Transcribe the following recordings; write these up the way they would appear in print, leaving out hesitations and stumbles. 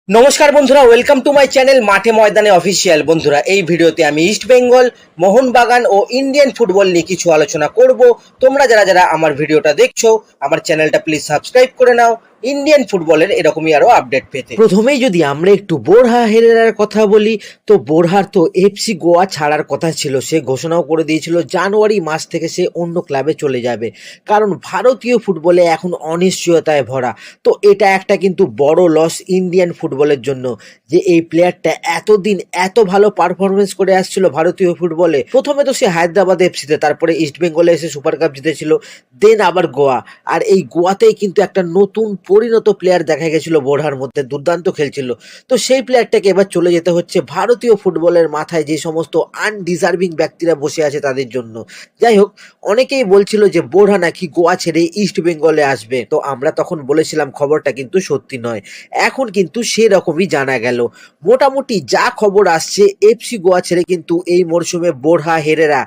নমস্কার বন্ধুরা, welcome to my channel মাঠে ময়দানে অফিসিয়াল। বন্ধুরা, এই ভিডিওতে আমি ইস্ট বেঙ্গল, মোহনবাগান ও ইন্ডিয়ান ফুটবল নিয়ে কিছু আলোচনা করব। তোমরা যারা যারা আমার ভিডিওটা দেখছো, আমার চ্যানেলটা প্লিজ সাবস্ক্রাইব করে নাও ইন্ডিয়ান ফুটবলের এরকমই আরো আপডেট পেতে। প্রথমেই যদি আমরা একটু বোরহা হেরেরার কথা বলি, তো বোরহার তো এফসি গোয়া ছাড়ার কথা ছিল। সে ঘোষণাও করে দিয়েছিল জানুয়ারি মাস থেকে সে অন্য ক্লাবে চলে যাবে, কারণ ভারতীয় ফুটবলে এখন অনিশ্চয়তায় ভরা। তো এটা একটা কিন্তু বড় লস ইন্ডিয়ান ফুটবলের জন্য, যে এই প্লেয়ারটা এতদিন এত ভালো পারফরমেন্স করে আসছিল ভারতীয় ফুটবলে। প্রথমে তো সে হায়দ্রাবাদ এফসিতে, তারপরে ইস্ট বেঙ্গলে এসে সুপার কাপ জিতেছিল, দেন আবার গোয়া। আর এই গোয়াতেই কিন্তু একটা নতুন পরিণত প্লেয়ার দেখা গেছিল বোরহার মধ্যে, দুর্দান্ত খেলছিল। তো সেই প্লেয়ারটাকে এবার চলে যেতে হচ্ছে ভারতীয় ফুটবলের মাথায় যে সমস্ত আনডিজার্ভিং ব্যক্তিরা বসে আছে তাদের জন্য। যাই হোক, অনেকেই বলছিল যে বোরহা নাকি গোয়া ছেড়ে ইস্ট বেঙ্গলে আসবে। তো আমরা তখন বলেছিলাম খবরটা কিন্তু সত্যি নয়। এখন কিন্তু সেরকমই জানা গেল। মোটামুটি যা খবর আসছে, এফসি গোয়া ছেড়ে কিন্তু এই মরশুমে বোরহা হেরেরা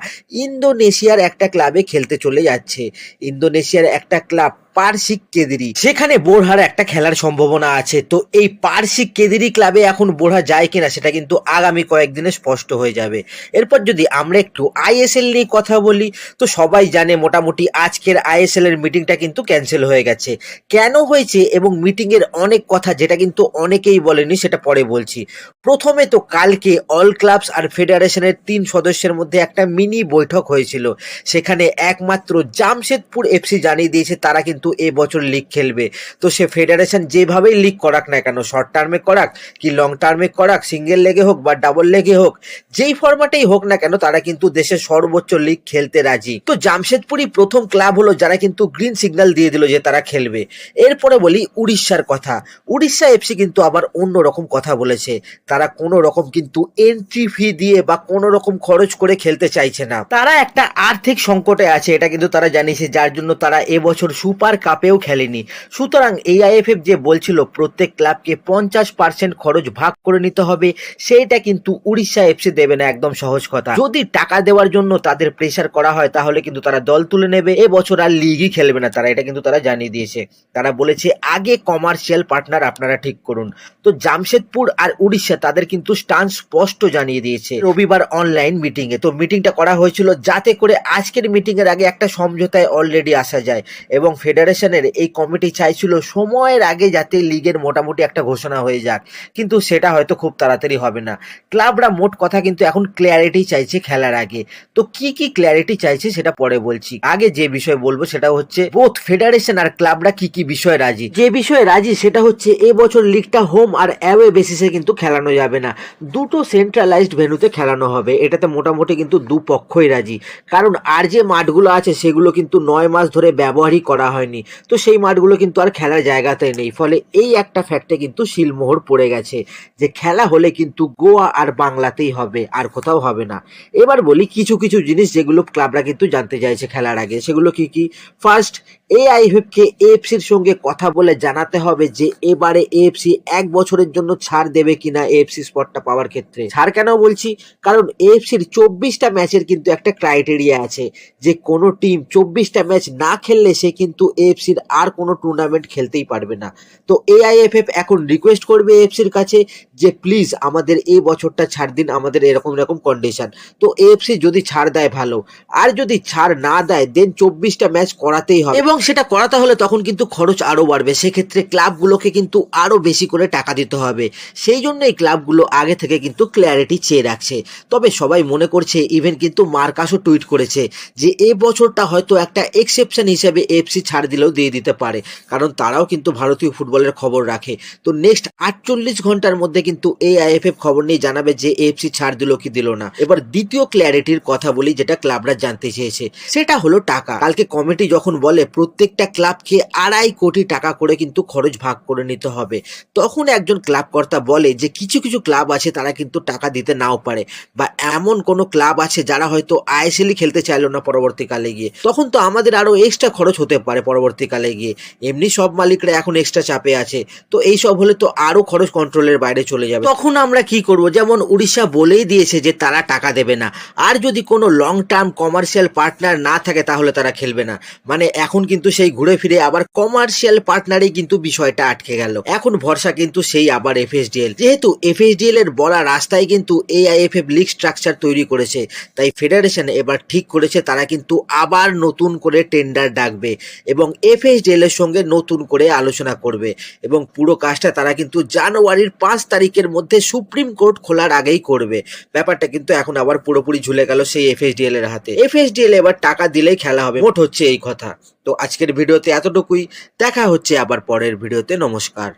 ইন্দোনেশিয়ার একটা ক্লাবে খেলতে চলে যাচ্ছে। ইন্দোনেশিয়ার একটা ক্লাব পারসিক কেদিরি, সেখানে বোরহার একটা খেলার সম্ভাবনা আছে। তো এই পারসিক কেদিরি ক্লাবে এখন বোরহা যায় কিনা সেটা কিন্তু আগামী কয়েকদিনে স্পষ্ট হয়ে যাবে। এরপর যদি আমরা একটু আইএসএল নিয়ে কথা বলি, তো সবাই জানে মোটামুটি আজকের আইএসএল এর মিটিংটা কিন্তু ক্যান্সেল হয়ে গেছে। কেন হয়েছে এবং মিটিং এর অনেক কথা যেটা কিন্তু অনেকেই বলেনি, সেটা পরে বলছি। প্রথমে তো কালকে অল ক্লাবস আর ফেডারেশনের 3 সদস্যের মধ্যে একটা মিনি বৈঠক হয়েছিল। সেখানে একমাত্র জামশেদপুর এফসি জানিয়ে দিয়েছে তারা কিন্তু এবছর লিগ খেলবে। তো সে ফেডারেশন যেভাবেই লিগ করাক না কেন, শর্ট টার্মে করাক কি লং টার্মে করাক, সিঙ্গেল লেগে হোক বা ডাবল লেগে হোক, যেই ফরম্যাটেই হোক না কেন, তারা কিন্তু দেশের সর্বোচ্চ লিগ খেলতে রাজি। তো জামশেদপুরই প্রথম ক্লাব হলো যারা কিন্তু গ্রিন সিগন্যাল দিয়ে দিল যে তারা খেলবে। এরপরে বলি উড়িষ্যার কথা। উড়িষ্যা এফসি কিন্তু আবার অন্য রকম কথা বলেছে। তারা কোনো রকম কিন্তু এন্ট্রি ফি দিয়ে বা কোনো রকম খরচ করে খেলতে চাইছে না। তারা একটা আর্থিক সংকটে আছে, এটা কিন্তু তারা জানিয়েছে, যার জন্য তারা এবছর সুপার কাপেও খেলেনি। সুতরাং এআইএফএফ যে বলছিল প্রত্যেক ক্লাবকে 50% খরচ ভাগ করে নিতে হবে, সেইটা কিন্তু উড়িষ্যা এফসি দেবে না, একদম সহজ কথা। যদি টাকা দেওয়ার জন্য তাদের প্রেসার করা হয়, তাহলে কিন্তু তারা দল তুলে নেবে, এবছর আর লিগই খেলবে না তারা, এটা কিন্তু তারা জানিয়ে দিয়েছে। তারা বলেছে আগে কমার্শিয়াল পার্টনার আপনারা ঠিক করুন। তো জামশেদপুর আর উড়িষ্যা তাদের কিন্তু স্টান্স স্পষ্ট জানিয়ে দিয়েছে রবিবার অনলাইন মিটিং এ। তো মিটিংটা করা হয়েছিল যাতে করে আজকের মিটিং এর আগে একটা সমঝোতায় অলরেডি আসা যায়, এবং ফেডারেশনের এই কমিটি চাইছিল সময়ের আগে যাতে লিগের মোটামুটি একটা ঘোষণা হয়ে যাক, কিন্তু সেটা হয়তো খুব তাড়াতাড়ি হবে না। ক্লাবরা মোট কথা কিন্তু এখন ক্লিয়ারিটি চাইছে খেলার আগে। তো কি কি ক্লিয়ারিটি চাইছে সেটা পরে বলছি। আগে যে বিষয় বলবো সেটা হচ্ছে বোথ ফেডারেশন আর ক্লাবরা কি কি বিষয়ে রাজি। যে বিষয়ে রাজি সেটা হচ্ছে এবছর লিগটা হোম আর অ্যাওয়ে বেসিসে কিন্তু খেলানো যাবে না, দুটো সেন্ট্রালাইজড ভেন্যুতে খেলানো হবে। এটাতে মোটামুটি কিন্তু দুপক্ষই রাজি, কারণ আর যে মাঠগুলো আছে সেগুলো কিন্তু 9 মাস ধরে ব্যবহারই করা হয়নি। তো সেই মাঠগুলো কিন্তু আর খেলার জায়গাতে নেই, ফলে এই একটা ফ্যাক্টে কিন্তু শিলমোহর পড়ে গেছে যে খেলা হলে কিন্তু গোয়া আর বাংলাতেই হবে, আর কোথাও হবে না। এবার বলি কিছু কিছু জিনিস যেগুলো ক্লাবরা কিন্তু জানতে চাইছে খেলার আগে, সেগুলো কি কি। ফার্স্ট, এআইএফএফ কে এএফসির সঙ্গে কথা বলে জানাতে হবে যে এবারে এএফসি 1 বছরের জন্য ছাড় দেবে কিনা এএফসি স্পটটা পাওয়ার ক্ষেত্রে। ছাড় কেন বলছি, কারণ এএফসির 24টা ম্যাচের কিন্তু একটা ক্রাইটেরিয়া আছে, যে কোনো টিম 24টা ম্যাচ না খেললে সে কিন্তু এএফসির আর কোনো টুর্নামেন্ট খেলতেই পারবে না। তো এআইএফএফ এখন রিকোয়েস্ট করবে এএফসির কাছে যে প্লিজ আমাদের এই বছরটা ছাড় দিন, আমাদের এরকম এরকম কন্ডিশন। তো এএফসি যদি ছাড় দেয় ভালো, আর যদি ছাড় না দেয় দেন 24টা ম্যাচ করাতেই হবে, এবং সেটা করাতে হলে তখন কিন্তু খরচ আরো বাড়বে। সেক্ষেত্রে ক্লাবগুলোকে কিন্তু আরো বেশি করে টাকা দিতে হবে। সেই জন্য এই ক্লাবগুলো আগে থেকে কিন্তু ক্লিয়ারিটি চেয়ে রাখছে। তবে সবাই মনে করছে, ইভেন কিন্তু মার্কাসও টুইট করেছে যে এই বছরটা হয়তো একটা এক্সেপশন হিসেবে এফসি ছাড় দিলেও দিয়ে দিতে পারে, কারণ তারাও কিন্তু ভারতীয় ফুটবলের খবর রাখে। তো নেক্সট 48 ঘন্টার মধ্যে কিন্তু এআইএফএফ খবর নিয়ে জানাবে যে এফসি ছাড় দিল কি দিল না। এবার দ্বিতীয় ক্লিয়ারিটির কথা বলি, যেটা ক্লাবরা জানতে চেয়েছে, সেটা হলো টাকা। কালকে কমিটি যখন বলে প্রত্যেকটা ক্লাবকে 2.5 কোটি টাকা করে কিন্তু খরচ ভাগ করে নিতে হবে, তখন একজন ক্লাব কর্তা বলে যে কিছু কিছু ক্লাব আছে তারা কিন্তু টাকা দিতে নাও পারে, বা এমন কোনো ক্লাব আছে যারা হয়তো আইএসএলই খেলতে চাইলো না পরবর্তীকালে গিয়ে, তখন তো আমাদের আরো এক্সট্রা খরচ হতে পারে পরবর্তীকালে গিয়ে। এমনি সব মালিকরা এখন এক্সট্রা চাপে আছে, তো এই সব হলে তো আরো খরচ কন্ট্রোলের বাইরে চলে যাবে। তখন আমরা কি করব, যেমন উড়িষ্যা বলেই দিয়েছে যে তারা টাকা দেবে না, আর যদি কোনো লং টার্ম কমার্শিয়াল পার্টনার না থাকে তাহলে তারা খেলবে না। মানে এখন কিন্তু সেই ঘুরে ফিরে আবার কমার্শিয়াল পার্টনারে কিন্তু বিষয়টা আটকে গেল। এখন ভরসা কিন্তু সেই আবার এফএসডিএল, যেহেতু এফএসডিএল এর বলা রাস্তায় কিন্তু এআইএফএফ লিগ স্ট্রাকচার তৈরি করেছে, তাই ফেডারেশন এবার ঠিক করেছে তারা কিন্তু আবার নতুন করে টেন্ডার ডাকবে এবং এফএসডিএল এর সঙ্গে নতুন করে আলোচনা করবে এবং পুরো কাজটা তারা কিন্তু জানুয়ারির 5 তারিখের মধ্যে সুপ্রিম কোর্ট খোলার আগেই করবে। ব্যাপারটা কিন্তু এখন আবার পুরোপুরি ঝুলে গেল সেই এফএসডিএল এর হাতে। এফএসডিএল এবার টাকা দিলেই খেলা হবে, মোট হচ্ছে এই কথা। তো আজকের ভিডিওতে এতটুকুই, দেখা হচ্ছে আবার পরের ভিডিওতে। নমস্কার।